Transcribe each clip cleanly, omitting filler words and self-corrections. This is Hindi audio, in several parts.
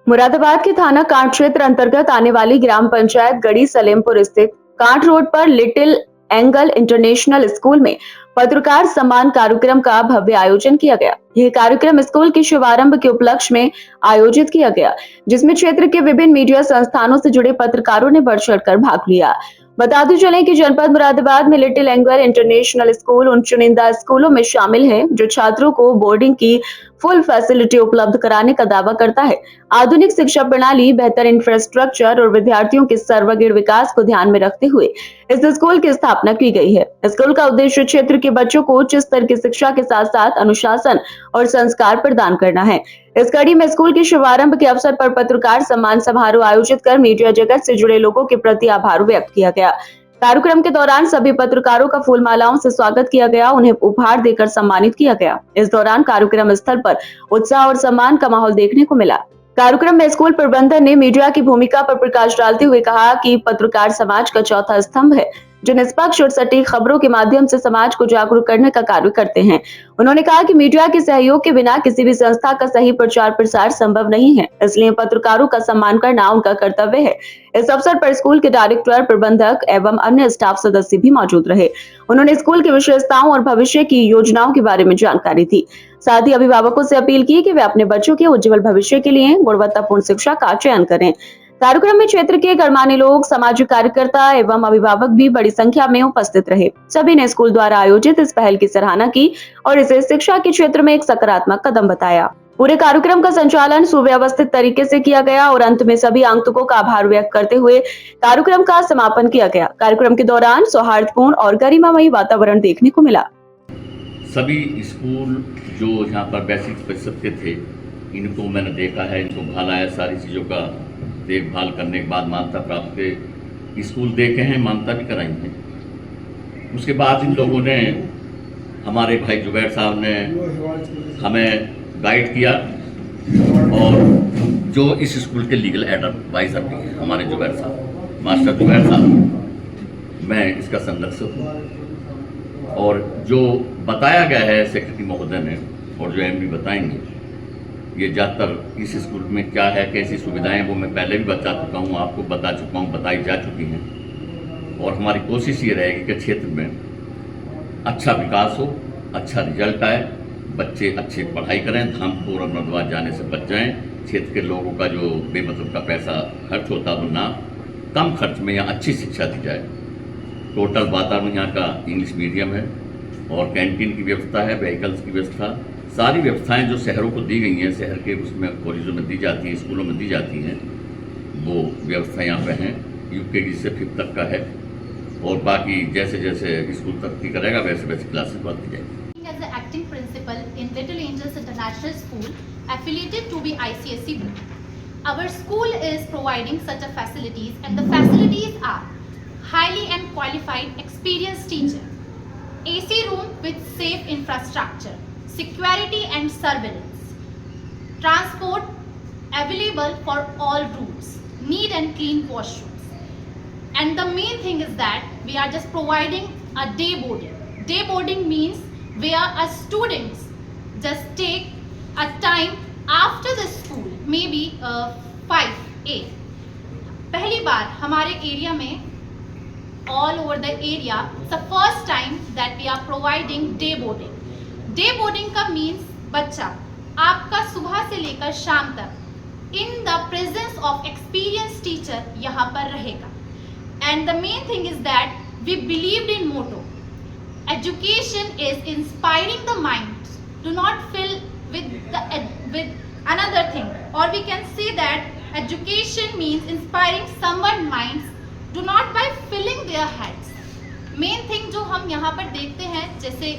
मुरादाबाद के थाना कांट क्षेत्र अंतर्गत आने वाली ग्राम पंचायत गढ़ी सलेमपुर स्थित कांट रोड पर लिटिल एंगल इंटरनेशनल स्कूल में पत्रकार सम्मान कार्यक्रम का भव्य आयोजन किया गया। यह कार्यक्रम स्कूल के शुभारंभ के उपलक्ष्य में आयोजित किया गया, जिसमें क्षेत्र के विभिन्न मीडिया संस्थानों से जुड़े पत्रकारों ने बढ़ चढ़कर भाग लिया। बताते चलें कि जनपद मुरादाबाद में लिटिल एंगल इंटरनेशनल स्कूल उन चुनिंदा स्कूलों में शामिल है जो छात्रों को बोर्डिंग की फुल फैसिलिटी उपलब्ध कराने का दावा करता है। आधुनिक शिक्षा प्रणाली, बेहतर इंफ्रास्ट्रक्चर और विद्यार्थियों के सर्वांगीण विकास को ध्यान में रखते हुए इस स्कूल की स्थापना की गई है। स्कूल का उद्देश्य क्षेत्र के बच्चों को उच्च स्तर की शिक्षा के साथ साथ अनुशासन और संस्कार प्रदान करना है। इस कड़ी में स्कूल के शुभारंभ के अवसर पर पत्रकार सम्मान समारोह आयोजित कर मीडिया जगत से जुड़े लोगों के प्रति आभार व्यक्त किया गया। कार्यक्रम के दौरान सभी पत्रकारों का फूल मालाओं से स्वागत किया गया, उन्हें उपहार देकर सम्मानित किया गया। इस दौरान कार्यक्रम स्थल पर उत्साह और सम्मान का माहौल देखने को मिला। कार्यक्रम में स्कूल प्रबंधन ने मीडिया की भूमिका पर प्रकाश डालते हुए कहा कि पत्रकार समाज का चौथा स्तंभ है जो निष्पक्ष और सटीक खबरों के माध्यम से समाज को जागरूक करने का कार्य करते हैं। उन्होंने कहा कि मीडिया के सहयोग के बिना किसी भी संस्था का सही प्रचार प्रसार संभव नहीं है, इसलिए पत्रकारों का सम्मान करना उनका कर्तव्य है। इस अवसर पर स्कूल के डायरेक्टर, प्रबंधक एवं अन्य स्टाफ सदस्य भी मौजूद रहे। उन्होंने स्कूल की विशेषताओं और भविष्य की योजनाओं के बारे में जानकारी दी। साथ ही अभिभावकों से अपील की कि वे अपने बच्चों के उज्जवल भविष्य के लिए गुणवत्तापूर्ण शिक्षा का चयन करें। कार्यक्रम में क्षेत्र के गणमान्य लोग, सामाजिक कार्यकर्ता एवं अभिभावक भी बड़ी संख्या में उपस्थित रहे। सभी ने स्कूल द्वारा आयोजित इस पहल की सराहना की और इसे शिक्षा के क्षेत्र में एक सकारात्मक कदम बताया। पूरे कार्यक्रम का संचालन सुव्यवस्थित तरीके से किया गया और अंत में सभी आगंतुकों का आभार व्यक्त करते हुए कार्यक्रम का समापन किया गया। कार्यक्रम के दौरान सौहार्दपूर्ण और गरिमामयी वातावरण देखने को मिला। सभी स्कूल जो यहाँ पर बेसिक प्रतिशत के थे, इनको मैंने देखा है, इनको भाला है, सारी चीज़ों का देखभाल करने के बाद मान्यता प्राप्त के स्कूल देखे हैं, मान्यता भी कराई हैं। उसके बाद इन लोगों ने, हमारे भाई जुबैर साहब ने हमें गाइड किया और जो इस स्कूल के लीगल एडवाइज़र भी हैं हमारे जुबैर साहब, मास्टर जुबैर साहब, मैं इसका संरक्षक हूँ। और जो बताया गया है सेक्रेटरी महोदय ने और जो एमडी बताएंगे, ये ज़्यादातर इस स्कूल में क्या है, कैसी सुविधाएं, वो मैं पहले भी बता चुका हूँ, आपको बता चुका हूँ, बताई जा चुकी हैं। और हमारी कोशिश ये रहेगी कि क्षेत्र में अच्छा विकास हो, अच्छा रिजल्ट आए, बच्चे अच्छे पढ़ाई करें, धामपुर और मुरादाबाद जाने से बच जाएँ। क्षेत्र के लोगों का जो बेमतलब का पैसा खर्च होता है वो ना, कम खर्च में यहाँ अच्छी शिक्षा दी जाए। टोटल वातावरण यहाँ का इंग्लिश मीडियम है और कैंटीन की व्यवस्था है, व्हीकल्स की व्यवस्था, सारी व्यवस्थाएं जो शहरों को दी गई हैं, शहर के उसमें कॉलेजों में दी जाती हैं, स्कूलों में दी जाती हैं, वो व्यवस्था यहाँ पे हैं। यूकेजी से 5th तक का है और बाकी जैसे जैसे स्कूल तरक्की करेगा वैसे वैसे क्लासेस बढ़ती जाएगी। As an acting principal in Little Angels International School, affiliated to be ICSE board, our school is providing such a facilities, and the facilities are highly and qualified, experienced teacher, AC room with safe infrastructure, security and surveillance, transport available for all routes, neat and clean washrooms, and the main thing is that we are just providing a day boarding. Day boarding means where a students just take a time after the school, maybe 5-8. पहली बार हमारे एरिया में, all over the area, it's the first time that we are providing day boarding. Day boarding का मीन्स बच्चा आपका सुबह से लेकर शाम तक in the presence of experience teacher यहाँ पर रहेगा। And the main thing is that we believed in motto, education is inspiring the mind, do not fill with another thing, or we can say that education means inspiring someone's minds, do not by filling their heads. Main thing जो हम यहाँ पर देखते हैं, जैसे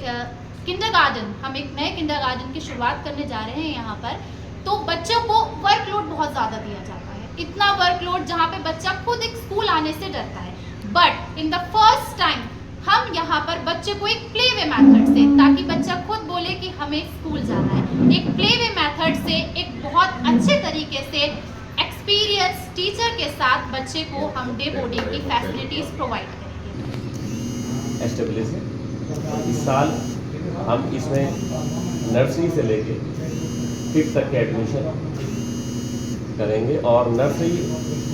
किंडरगार्टन, हम एक नए किंडरगार्टन की शुरुआत करने जा रहे हैं यहाँ पर, तो बच्चों को वर्कलोड बहुत ज़्यादा दिया जाता है, इतना वर्कलोड जहाँ पे बच्चा खुद एक स्कूल आने से डरता है। But in the first time हम यहाँ पर बच्चे को एक प्ले वे मैथड से, ताकि बच्चा खुद बोले कि हमें स्कूल जाना है, एक प्ले वे मैथड से एक बहुत अच्छे तरीके से एक्सपीरियंस टीचर के साथ बच्चे को हम डे बोर्डिंग की फैसिलिटीज़ प्रोवाइड करेंगे। एस्टेब्लिश है। इस साल हम इसमें नर्सरी से लेके 5th तक के एडमिशन करेंगे और नर्सरी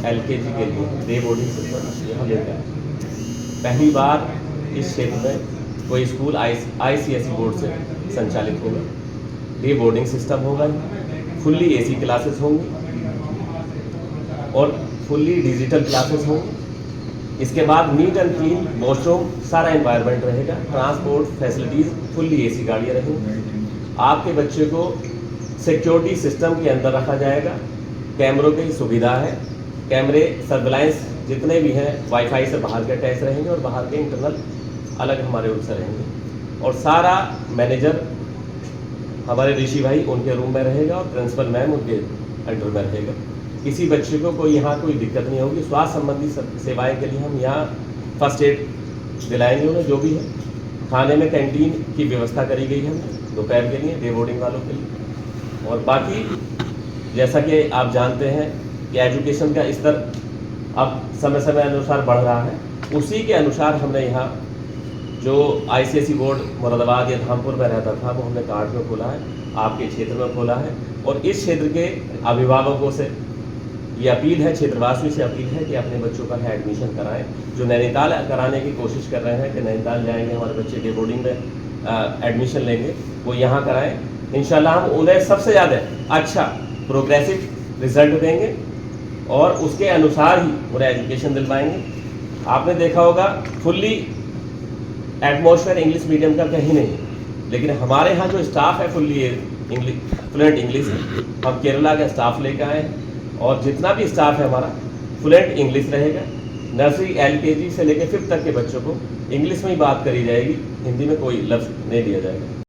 LKG के लिए डे बोर्डिंग सिस्टम यहाँ लेकर आए। पहली बार इस क्षेत्र में कोई स्कूल ICSE बोर्ड से संचालित होगा। डे बोर्डिंग सिस्टम होगा, फुल्ली AC क्लासेस होंगी और फुल्ली डिजिटल क्लासेस होंगी। इसके बाद नीट एंड क्लीन वॉशरूम, सारा एनवायरनमेंट रहेगा। ट्रांसपोर्ट फैसिलिटीज़, फुल्ली AC गाड़ियाँ रहेंगी। आपके बच्चे को सिक्योरिटी सिस्टम के अंदर रखा जाएगा। कैमरों की सुविधा है, कैमरे सर्विलांस जितने भी हैं वाईफाई से बाहर के अटैच रहेंगे और बाहर के इंटरनल अलग हमारे उनसे रहेंगे। और सारा मैनेजर हमारे ऋषि भाई उनके रूम में रहेगा और प्रिंसिपल मैम उनके अंडर में रहेगा। किसी बच्चे को कोई यहाँ कोई दिक्कत नहीं होगी। स्वास्थ्य संबंधी सेवाएं के लिए हम यहाँ फर्स्ट एड दिलाएंगे उन्हें, जो भी है। खाने में कैंटीन की व्यवस्था करी गई है दोपहर के लिए, डे बोर्डिंग वालों के लिए। और बाकी जैसा कि आप जानते हैं कि एजुकेशन का स्तर अब समय समय अनुसार बढ़ रहा है, उसी के अनुसार हमने यहाँ जो ICSE बोर्ड मुरादाबाद या धामपुर में रहता था वो हमने कांठ में खोला है, आपके क्षेत्र में खोला है। और इस क्षेत्र के अभिभावकों से ये अपील है, क्षेत्रवासियों से अपील है कि अपने बच्चों का एडमिशन कराएं। जो नैनीताल कराने की कोशिश कर रहे हैं कि नैनीताल जाएंगे हमारे बच्चे डे बोर्डिंग में एडमिशन लेंगे, वो यहाँ कराएं। इंशाल्लाह हम उन्हें सबसे ज़्यादा अच्छा प्रोग्रेसिव रिजल्ट देंगे और उसके अनुसार ही उन्हें एजुकेशन दिलवाएंगे। आपने देखा होगा फुल्ली एटमॉस्फेयर इंग्लिश मीडियम का कहीं नहीं, लेकिन हमारे यहाँ जो स्टाफ है फुल्ली फ्लुएंट इंग्लिश है। हम केरला का स्टाफ लेकर आए हैं और जितना भी स्टाफ है हमारा फ्लुएंट इंग्लिश रहेगा। नर्सरी LKG से लेकर 5th तक के बच्चों को इंग्लिश में ही बात करी जाएगी, हिंदी में कोई लफ्ज़ नहीं दिया जाएगा।